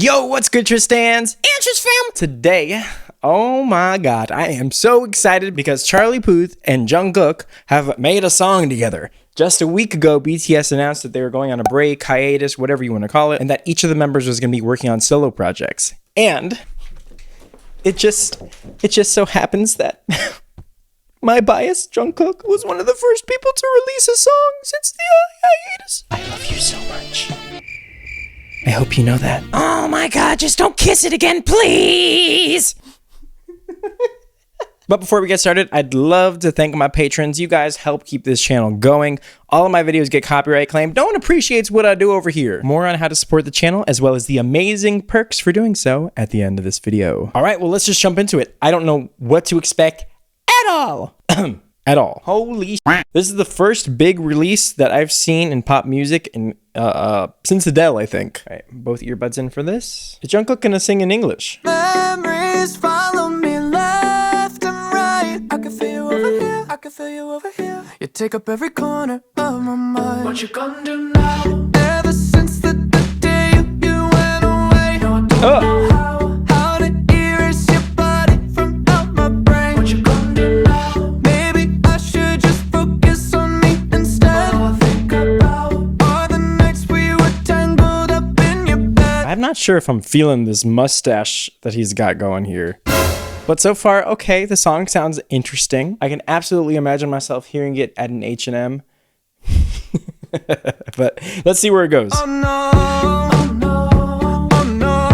Yo, what's good, Tristans? And Tris fam! Today, oh my god, I am so excited because Charlie Puth and Jungkook have made a song together. Just a week ago, BTS announced that they were going on a break, hiatus, whatever you want to call it, and that each of the members was going to be working on solo projects. And it just so happens that my bias, Jungkook, was one of the first people to release a song since the hiatus. I love you so much. I hope you know that. Oh my god, just don't kiss it again, please! But before we get started, I'd love to thank my patrons. You guys help keep this channel going. All of my videos get copyright claimed. No one appreciates what I do over here. More on how to support the channel, as well as the amazing perks for doing so at the end of this video. All right, well, let's just jump into it. I don't know what to expect at all. At all. Holy shit. This is the first big release that I've seen in pop music in since Adele, I think. All right, both earbuds in for this. Is Jungkook gonna sing in English? Memories follow me left and right. I can feel you over here, I can feel you over here. You take up every corner of my mind. What you gonna do now? Ever since the day you went away, no, I don't know how to erase your body from out my brain. What you gonna do now? Maybe I should just focus on me instead. All I think about are the nights we were tangled up in your bed. I'm not sure if I'm feeling this mustache that he's got going here. But so far, okay, the song sounds interesting. I can absolutely imagine myself hearing it at an H&M. But let's see where it goes. Oh no, oh no, oh no,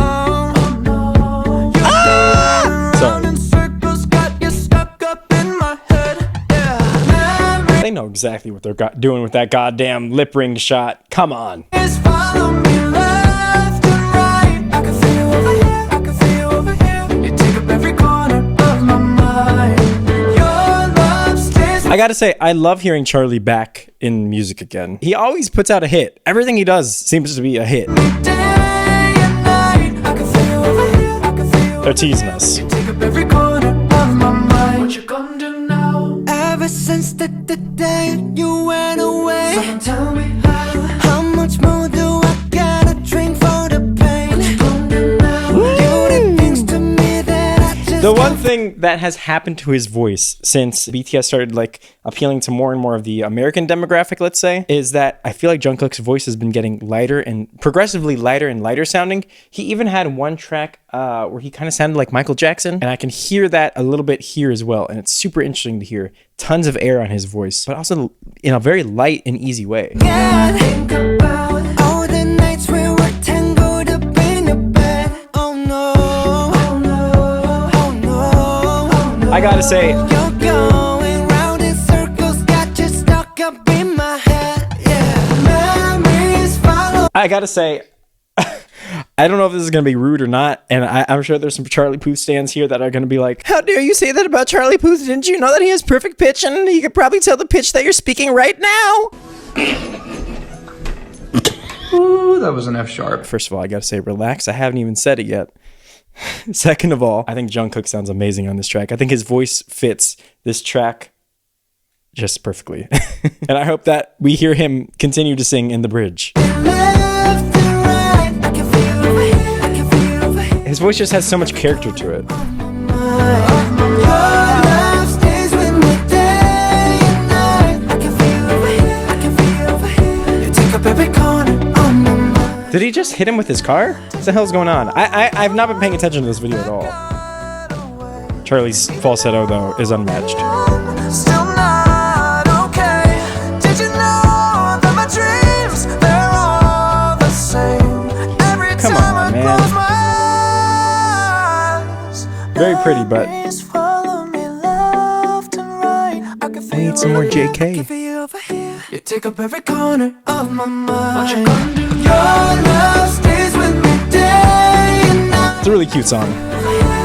oh no. You're Sorry. in circles, got you stuck up in my head. Yeah. They know exactly what they're doing with that goddamn lip ring shot. Come on. Memories follow me left and right. I can feel you over here, I can feel you over here. You take up every corner of my mind. Your love stays I gotta say, I love hearing Charlie back in music again. He always puts out a hit. Everything he does seems to be a hit. with me day and night. I can feel you over here, I can feel you They're teasing us. You take up every corner of my mind. What you gonna do now? Ever since the day you went away, someone tell me how much more do I gotta drink for the pain? What you gonna do now? You did things to me that I just The one thing that has happened to his voice since BTS started like appealing to more and more of the American demographic, let's say, is that I feel like Jungkook's voice has been getting lighter and progressively lighter and lighter sounding. He even had one track where he kind of sounded like Michael Jackson, and I can hear that a little bit here as well, and it's super interesting to hear. Tons of air on his voice, but also in a very light and easy way. gotta think about all the nights we were tangled up in your bed. Oh no, oh no, oh no, oh no. I gotta say, You're going round in circles, got you stuck up in my head. Yeah, memories follow. I gotta say, I don't know if this is going to be rude or not, and I'm sure there's some Charlie Puth stands here that are going to be like, how dare you say that about Charlie Puth? Didn't you know that he has perfect pitch, and you could probably tell the pitch that you're speaking right now? Ooh, that was an F sharp. First of all, I gotta say, relax. I haven't even said it yet. Second of all, I think Jungkook sounds amazing on this track. I think his voice fits this track just perfectly. And I hope that we hear him continue to sing in the bridge. Left and right, I can feel over here, I can feel over here. His voice just has so much character to it. Your love stays with me day and night. I can feel over here, I can feel over here. You take up every corner of my mind. Did he just hit him with his car? What the hell's going on? I've not been paying attention to this video at all. Charlie's falsetto, though, is unmatched. Still not okay. Did you know that my dreams, they're all the same? Every Come time on, I man. close my eyes, Very pretty, but memories follow me left and right. I can feel need some more over here, I JK. can feel you over here. You take up every corner of my mind. What you gonna do? Your love stays with me day and night. it's a really cute song. I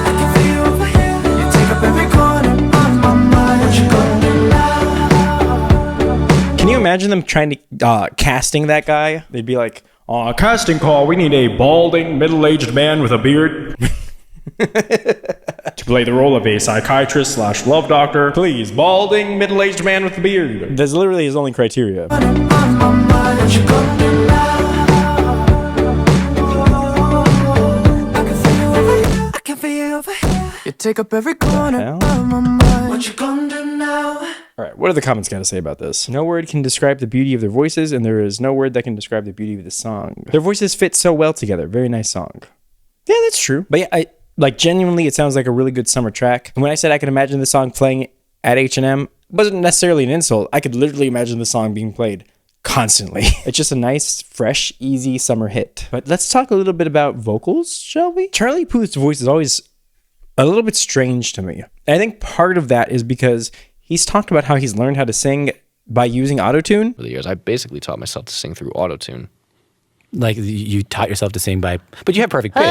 can feel you over here. You take up every corner of my mind. What you gonna do now? Can you imagine them trying to casting that guy? They'd be like, casting call, we need a balding, middle-aged man with a beard. To play the role of a psychiatrist / love doctor, please, balding, middle-aged man with a beard. That's literally his only criteria. On my mind. What you gonna do now? You take up every corner hell? of my mind. What you gonna do now? All right, what are the comments got to say about this? No word can describe the beauty of their voices, and there is no word that can describe the beauty of the song. Their voices fit so well together. Very nice song. Yeah, that's true. But yeah, genuinely, it sounds like a really good summer track. And when I said I could imagine the song playing at H&M, it wasn't necessarily an insult. I could literally imagine the song being played constantly. It's just a nice, fresh, easy summer hit. But let's talk a little bit about vocals, shall we? Charlie Puth's voice is always a little bit strange to me. And I think part of that is because he's talked about how he's learned how to sing by using autotune. For the years, I basically taught myself to sing through autotune. Like you taught yourself to sing by, but you have perfect pitch.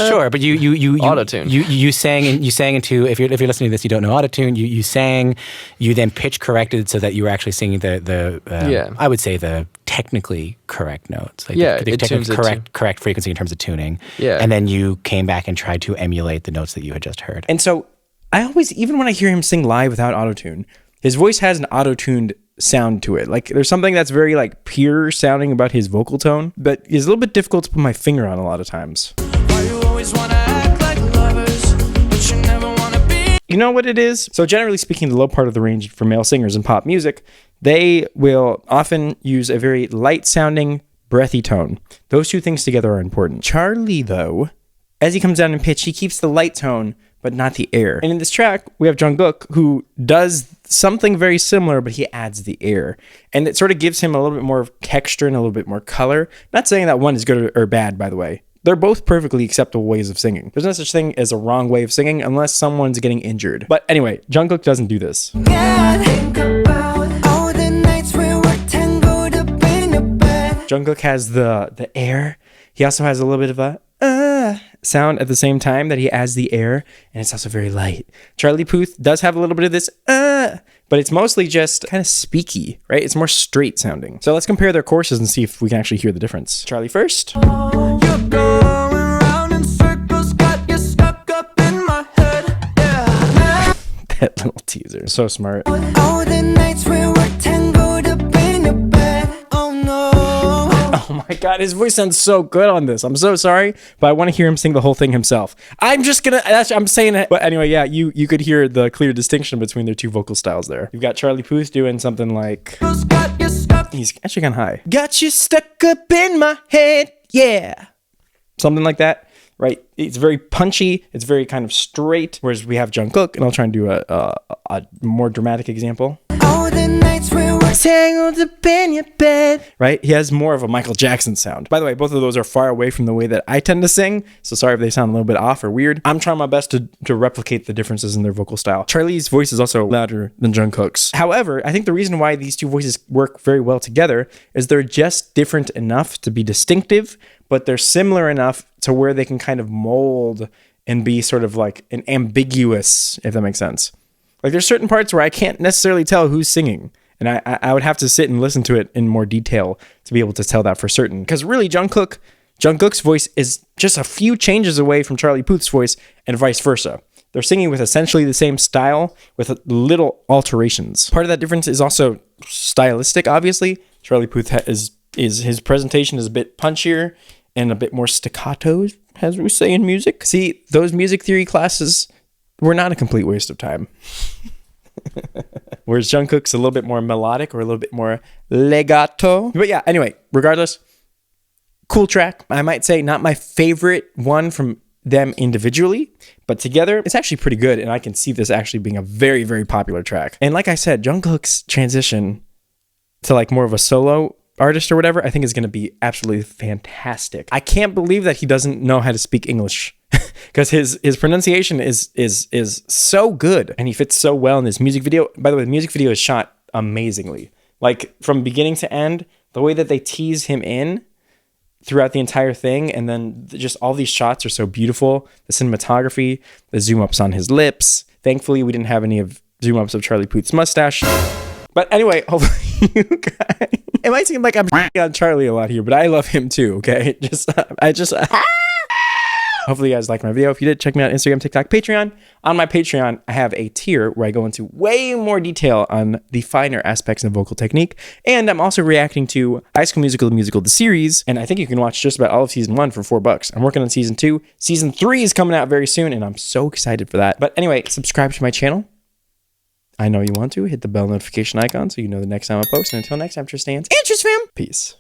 Sure, but you Autotune. You sang into. If you're listening to this, you don't know autotune. You sang, you then pitch corrected so that you were actually singing the I would say the technically correct notes. Like Yeah, the it tunes it correct frequency in terms of tuning. Yeah. And then you came back and tried to emulate the notes that you had just heard. And so I always, even when I hear him sing live without autotune, his voice has an auto-tuned sound to it. Like there's something that's very like pure sounding about his vocal tone, but it's a little bit difficult to put my finger on a lot of times. Why you always wanna act like lovers, but you never wanna be. You know what it is? So generally speaking, the low part of the range for male singers in pop music, they will often use a very light sounding, breathy tone. Those two things together are important. Charlie, though, as he comes down in pitch, he keeps the light tone, but not the air. And in this track, we have Jungkook, who does something very similar, but he adds the air. And it sort of gives him a little bit more texture and a little bit more color. Not saying that one is good or bad, by the way. They're both perfectly acceptable ways of singing. There's no such thing as a wrong way of singing unless someone's getting injured. But anyway, Jungkook doesn't do this. Yeah, think about all the nights we were tangled up in your bed. Jungkook has the air. He also has a little bit of a sound at the same time that he adds the air, and it's also very light. Charlie Puth does have a little bit of this but it's mostly just kind of speaky, right? It's more straight sounding. So let's compare their courses and see if we can actually hear the difference. Charlie first. You're going round in circles, got you stuck up in my head. Yeah. That little teaser. So smart. All the nights we were tangled up in your bed. Oh no. Oh my God, his voice sounds so good on this. I'm so sorry, but I want to hear him sing the whole thing himself. I'm saying it. But anyway, yeah, you could hear the clear distinction between their two vocal styles there. You've got Charlie Puth doing something like, Got you stuck. he's actually kind of high. Got you stuck up in my head, yeah. Something like that, right? It's very punchy. It's very kind of straight. Whereas we have Jungkook, and I'll try and do a more dramatic example. All the nights we were tangled up in your bed. Right? He has more of a Michael Jackson sound. By the way, both of those are far away from the way that I tend to sing, so sorry if they sound a little bit off or weird. I'm trying my best to replicate the differences in their vocal style. Charlie's voice is also louder than Jungkook's. However, I think the reason why these two voices work very well together is they're just different enough to be distinctive, but they're similar enough to where they can kind of mold and be sort of like an ambiguous, if that makes sense. Like there's certain parts where I can't necessarily tell who's singing. And I would have to sit and listen to it in more detail to be able to tell that for certain. Because really, Jungkook's voice is just a few changes away from Charlie Puth's voice and vice versa. They're singing with essentially the same style with little alterations. Part of that difference is also stylistic, obviously. Charlie Puth is his presentation is a bit punchier and a bit more staccato, as we say in music. See, those music theory classes were not a complete waste of time. Whereas Jungkook's a little bit more melodic or a little bit more legato. But yeah, anyway, regardless, cool track. I might say not my favorite one from them individually, but together it's actually pretty good. And I can see this actually being a very, very popular track. And like I said, Jungkook's transition to like more of a solo artist or whatever, I think is going to be absolutely fantastic. I can't believe that he doesn't know how to speak English. Because his pronunciation is so good, and he fits so well in this music video. By the way, the music video is shot amazingly. Like from beginning to end, the way that they tease him in throughout the entire thing, and then just all these shots are so beautiful. The cinematography, the zoom ups on his lips. Thankfully, we didn't have any of zoom ups of Charlie Puth's mustache. But anyway, hopefully you guys. It might seem like I'm on Charlie a lot here, but I love him too. Okay, Hopefully you guys liked my video. If you did, check me out Instagram, TikTok, Patreon. On my Patreon, I have a tier where I go into way more detail on the finer aspects of vocal technique. And I'm also reacting to High School Musical, the musical, the series. And I think you can watch just about all of season 1 for $4. I'm working on season 2. Season 3 is coming out very soon, and I'm so excited for that. But anyway, subscribe to my channel. I know you want to. Hit the bell notification icon so you know the next time I post. And until next time, Tristans and Tris fam. Peace.